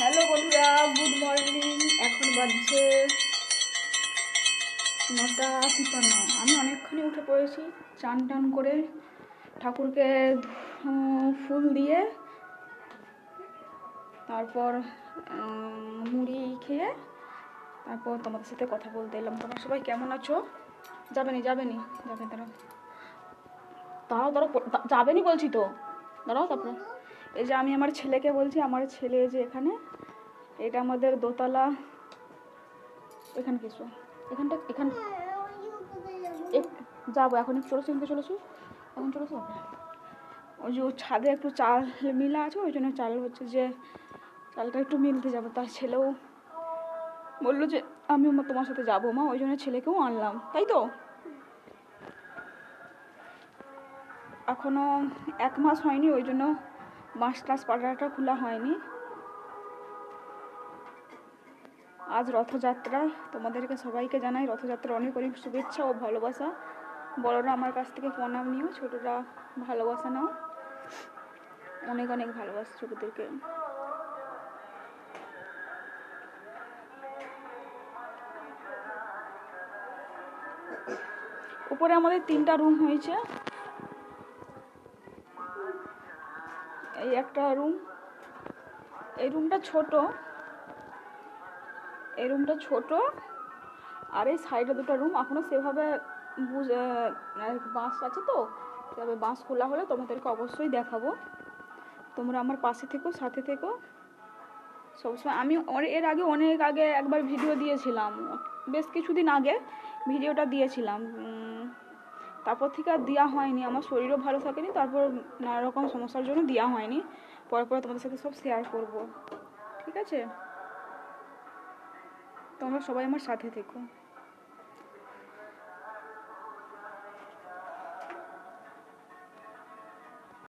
Hello বন্ধুরা, good morning. এখন বাজছে 9:53। আমি অনেকক্ষণই উঠে পড়েছি, চান টান করে ঠাকুরকে ফুল দিয়ে তারপর মুড়ি খেয়ে তারপর তোমাদের সাথে কথা বলতে এলাম। তোমরা সবাই কেমন আছো? যাবে দাঁড়াও যাবে নি বলছি তো, দাঁড়াও। তারপরে এই যে আমি আমার ছেলেকে বলছি, আমার ছেলে যে এখানে, এটা আমাদের দোতলা। এখানে কিছু এখান যাবো এখন, চলেছো এখন চলেছো। ওই যে ছাদে একটু চাল মিলা আছে, ওই জন্য চাল হচ্ছে যে চালটা একটু মিলতে যাবো। তার ছেলেও বললো যে আমিও তোমার সাথে যাবো মা, ওই জন্য ছেলেকেও আনলাম, তাই তো। এখনো 1 মাস হয়নি, ওই জন্য মাস টাস পাটাটা খোলা হয়নি। আজ রথযাত্রা, তোমাদেরকে সবাইকে জানাই রথযাত্রার অনেক অনেক শুভেচ্ছা ও ভালোবাসা। বড়রা আমার কাছ থেকে প্রণাম নিও, ছোটরা ভালোবাসা নাও। অনেক অনেক ভালোবাসা ছোটদেরকে। উপরে আমাদের 3টা রুম হয়েছে। এই একটা রুম, এই রুমটা ছোট, আর এই সাইডে 2টা রুম এখনো সেভাবে বাঁশ আছে তো, সেভাবে বাঁশ খোলা হলে তোমাদেরকে অবশ্যই দেখাবো। তোমরা আমার পাশে থেকো, সাথে থেকো সবসময়। আমি এর আগে অনেক আগে একবার ভিডিও দিয়েছিলাম, বেশ কিছুদিন আগে ভিডিওটা দিয়েছিলাম, তারপর থেকে আর দেওয়া হয়নি। আমার শরীরও ভালো থাকেনি, তারপর নানা রকম সমস্যার জন্য দেওয়া হয়নি। পরে তোমাদের সাথে সব শেয়ার করব, ঠিক আছে? তোমরা সবাই আমার সাথে থেকো।